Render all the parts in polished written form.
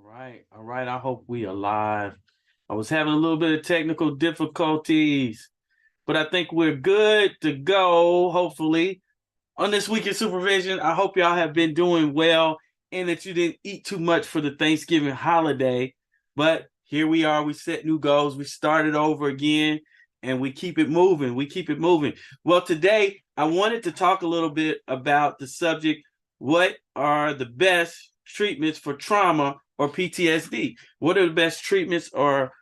All right. I hope we are live. I was having a little bit of technical difficulties, but I think we're good to go, hopefully. On this week in supervision, I hope y'all have been doing well and that you didn't eat too much for the Thanksgiving holiday. But here we are. We set new goals. We started over again and we keep it moving. We keep it moving. Well, today I wanted to talk a little bit about the subject. What are the best treatments for trauma or PTSD? What are the best treatments for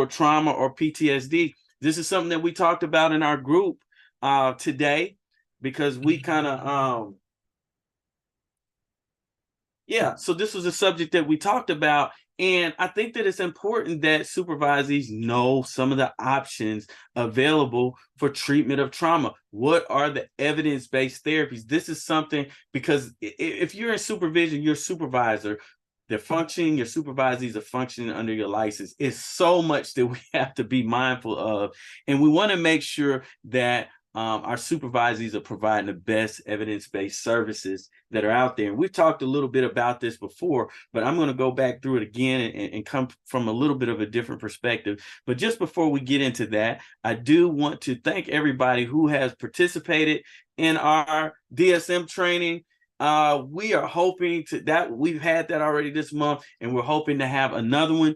trauma or PTSD? This is something that we talked about in our group today, because we kind of so this was a subject that we talked about, and I think that it's important that supervisees know some of the options available for treatment of trauma. What are the evidence-based therapies? This is something, because if you're in supervision, your supervisor, they're functioning, your supervisees are functioning under your license. It's so much that we have to be mindful of, and we want to make sure that our supervisees are providing the best evidence-based services that are out there. And we've talked a little bit about this before, but I'm going to go back through it again and come from a little bit of a different perspective. But just before we get into that, I do want to thank everybody who has participated in our DSM training. We are hoping to that we've had that already this month, and we're hoping to have another one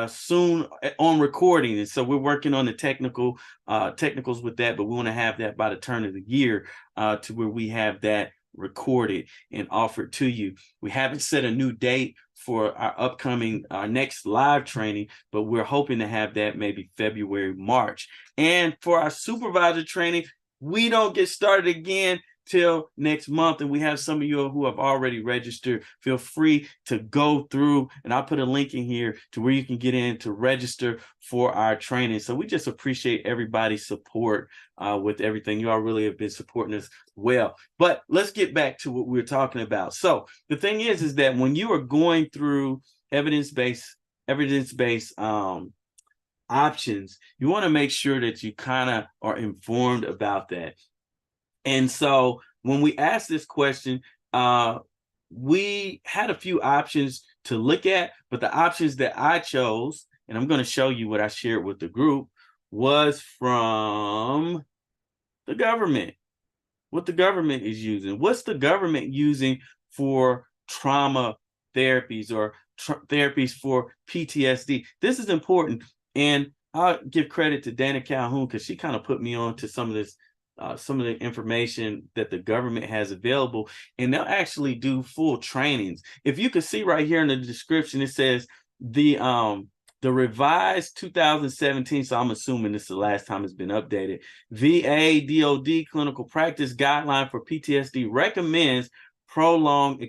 soon on recording. And so we're working on the technicals with that, but we want to have that by the turn of the year to where we have that recorded and offered to you. We haven't set a new date for our next live training, but we're hoping to have that maybe February, March. And for our supervisor training, we don't get started again till next month, and we have some of you who have already registered. Feel free to go through, and I'll put a link in here to where you can get in to register for our training. So we just appreciate everybody's support with everything. You all really have been supporting us well. But let's get back to what we're talking about. So the thing is that when you are going through evidence-based options, you want to make sure that you kind of are informed about that. And so when we asked this question, we had a few options to look at, but the options that I chose, and I'm going to show you what I shared with the group, was from the government. What the government is using. What's the government using for trauma therapies or therapies for PTSD? This is important. And I'll give credit to Dana Calhoun, because she kind of put me on to some of the information that the government has available, and they'll actually do full trainings. If you can see right here in the description, it says the revised 2017, so I'm assuming this is the last time it's been updated, VA DOD clinical practice guideline for PTSD recommends prolonged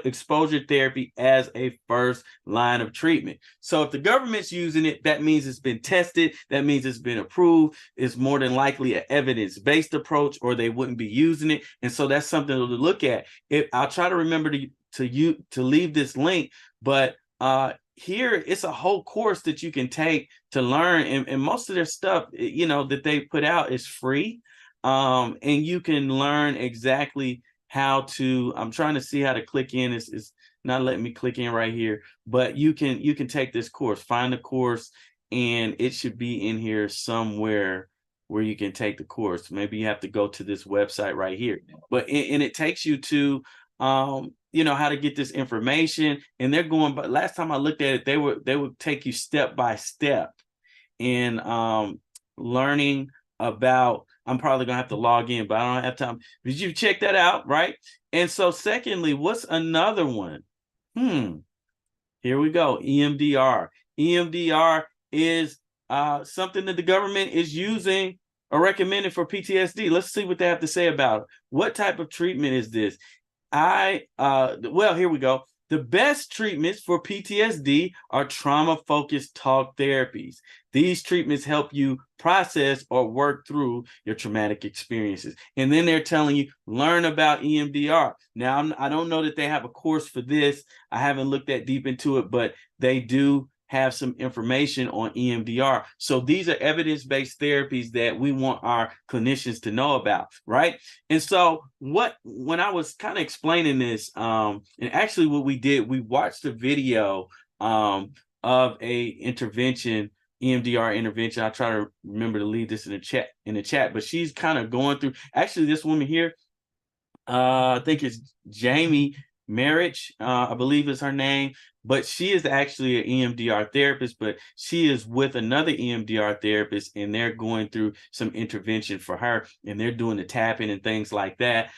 exposure therapy as a first line of treatment. So if the government's using it, that means it's been tested. That means it's been approved. It's more than likely an evidence-based approach, or they wouldn't be using it. And so that's something to look at. I'll try to remember to leave this link, but here it's a whole course that you can take to learn, and most of their stuff, that they put out is free, and you can learn exactly how to. I'm trying to see how to click in. It's not letting me click in right here, but you can take this course, find the course, and it should be in here somewhere where you can take the course. Maybe you have to go to this website right here, but it takes you to how to get this information. And they're going, but last time I looked at it, they would take you step by step in learning about. I'm probably gonna have to log in, but I don't have time. Did you check that out, right? And so secondly, what's another one? Here we go. EMDR. EMDR is something that the government is using or recommending for PTSD. Let's see what they have to say about it. What type of treatment is this? Well, here we go. The best treatments for PTSD are trauma-focused talk therapies. These treatments help you process or work through your traumatic experiences. And then they're telling you, learn about EMDR. Now, I don't know that they have a course for this. I haven't looked that deep into it, but they do have some information on EMDR. So these are evidence-based therapies that we want our clinicians to know about, right? And so when I was kind of explaining this, and actually what we did, we watched a video of a intervention, EMDR intervention. I try to remember to leave this in the chat, but she's kind of going through, actually this woman here, I think it's Jamie Marriage, I believe is her name, but she is actually an EMDR therapist, but she is with another EMDR therapist, and they're going through some intervention for her, and they're doing the tapping and things like that.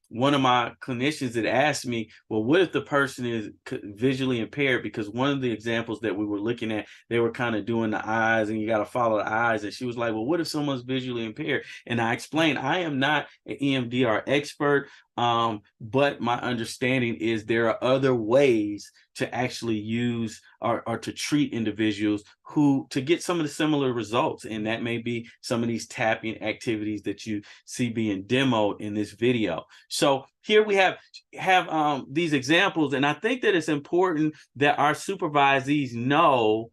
One of my clinicians had asked me, well, what if the person is visually impaired? Because one of the examples that we were looking at, they were kind of doing the eyes, and you got to follow the eyes. And she was like, well, what if someone's visually impaired? And I explained, I am not an EMDR expert, but my understanding is there are other ways to actually use or to treat individuals to get some of the similar results. And that may be some of these tapping activities that you see being demoed in this video. So here we have these examples, and I think that it's important that our supervisees know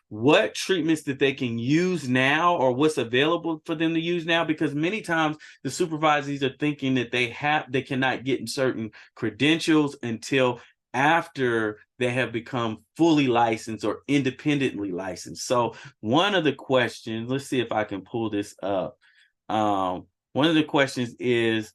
what treatments that they can use now, or what's available for them to use now, because many times the supervisees are thinking that they cannot get certain credentials until after they have become fully licensed or independently licensed. So one of the questions, let's see if I can pull this up. One of the questions is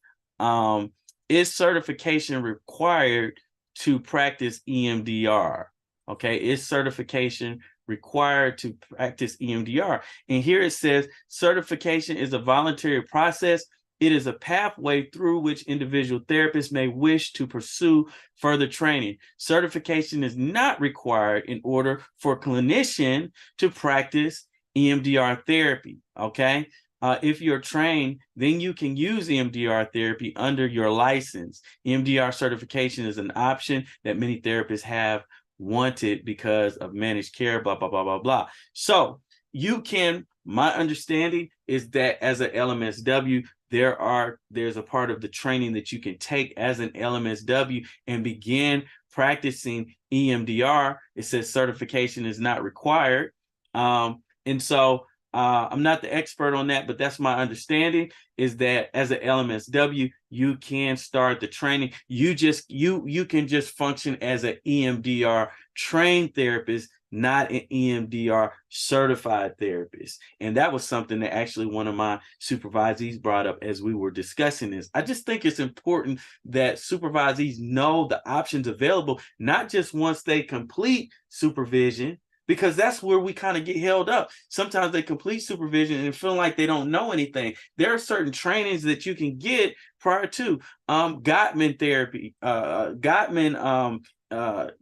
certification required to practice EMDR? Okay, is certification required to practice EMDR? And here it says, certification is a voluntary process. It is a pathway through which individual therapists may wish to pursue further training. Certification is not required in order for a clinician to practice EMDR therapy, okay? If you're trained, then you can use EMDR therapy under your license. EMDR certification is an option that many therapists have wanted because of managed care, blah, blah, blah, blah, blah. So you can, my understanding is that as an LMSW, there's a part of the training that you can take as an LMSW and begin practicing EMDR. It says certification is not required. And so I'm not the expert on that, but that's my understanding, is that as an LMSW, you can start the training. You can just function as an EMDR trained therapist, not an EMDR certified therapist. And that was something that actually one of my supervisees brought up as we were discussing this. I just think it's important that supervisees know the options available, not just once they complete supervision, because that's where we kind of get held up. Sometimes they complete supervision and feel like they don't know anything. There are certain trainings that you can get prior to Gottman therapy, Gottman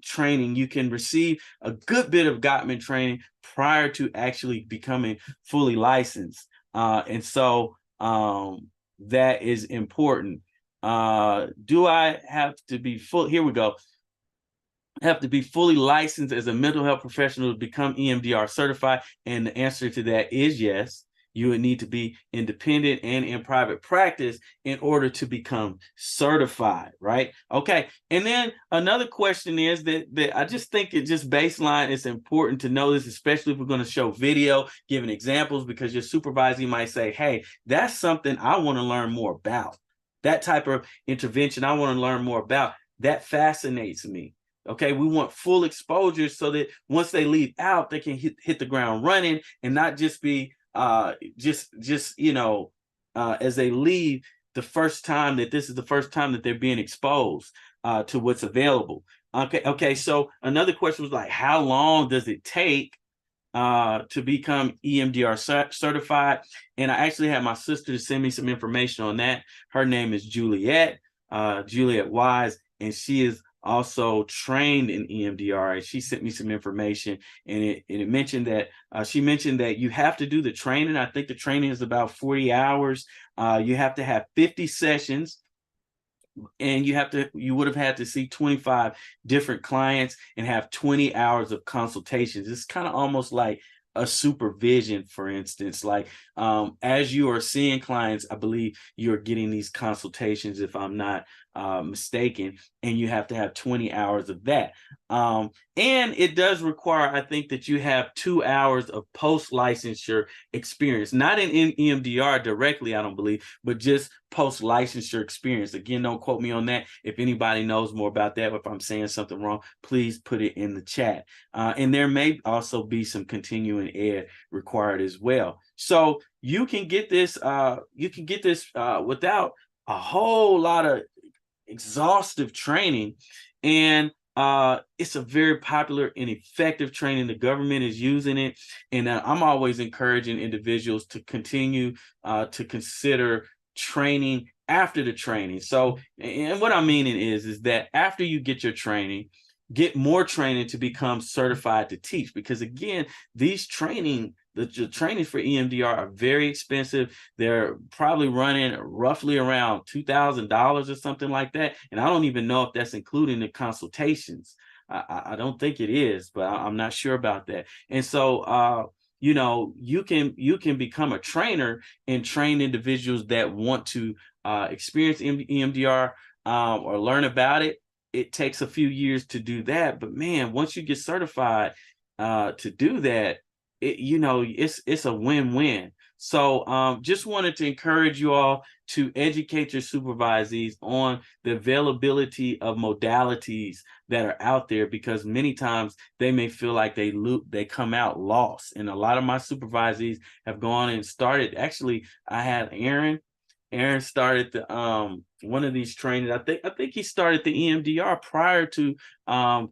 training. You can receive a good bit of Gottman training prior to actually becoming fully licensed. And so that is important. Do I have to be full? Here we go. Have to be fully licensed as a mental health professional to become EMDR certified? And the answer to that is yes. You would need to be independent and in private practice in order to become certified, right? Okay. And then another question is that I just think it just baseline, it's important to know this, especially if we're going to show video, giving examples, because your supervisor might say, hey, that's something I want to learn more about. That type of intervention I want to learn more about. That fascinates me. Okay, we want full exposure so that once they leave out, they can hit the ground running and not just be as they leave, this is the first time that they're being exposed to what's available. Okay. So another question was like, how long does it take to become EMDR certified? And I actually had my sister send me some information on that. Her name is Juliet Wise, and she is also trained in EMDR, and she sent me some information, and it mentioned that she mentioned that you have to do the training. I think the training is about 40 hours. You have to have 50 sessions, and you would have had to see 25 different clients and have 20 hours of consultations. It's kind of almost like a supervision, for instance, like as you are seeing clients, I believe you're getting these consultations, if I'm not mistaken, and you have to have 20 hours of that. And it does require, I think, that you have 2 hours of post-licensure experience, not in EMDR directly, I don't believe, but just post-licensure experience. Again, don't quote me on that. If anybody knows more about that, or if I'm saying something wrong, please put it in the chat. And there may also be some continuing ed required as well. So you can get this, without a whole lot of exhaustive training, and it's a very popular and effective training. The government is using it, and I'm always encouraging individuals to continue to consider training after the training. So, and what I'm meaning is that after you get your training, get more training to become certified to teach, because again, these training the trainings for EMDR are very expensive. They're probably running roughly around $2,000 or something like that. And I don't even know if that's including the consultations. I don't think it is, but I'm not sure about that. And so, you know, you can become a trainer and train individuals that want to experience EMDR or learn about it. It takes a few years to do that, but man, once you get certified to do that, it's a win-win. So just wanted to encourage you all to educate your supervisees on the availability of modalities that are out there, because many times they may feel like they come out lost. And a lot of my supervisees have gone and started. Actually, I had Aaron started the one of these trainings. I think he started the EMDR prior to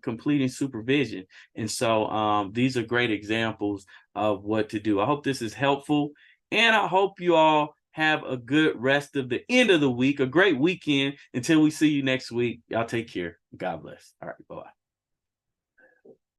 completing supervision. And so these are great examples of what to do. I hope this is helpful, and I hope you all have a good rest of the end of the week, a great weekend. Until we see you next week, y'all take care. God bless. All right, bye-bye.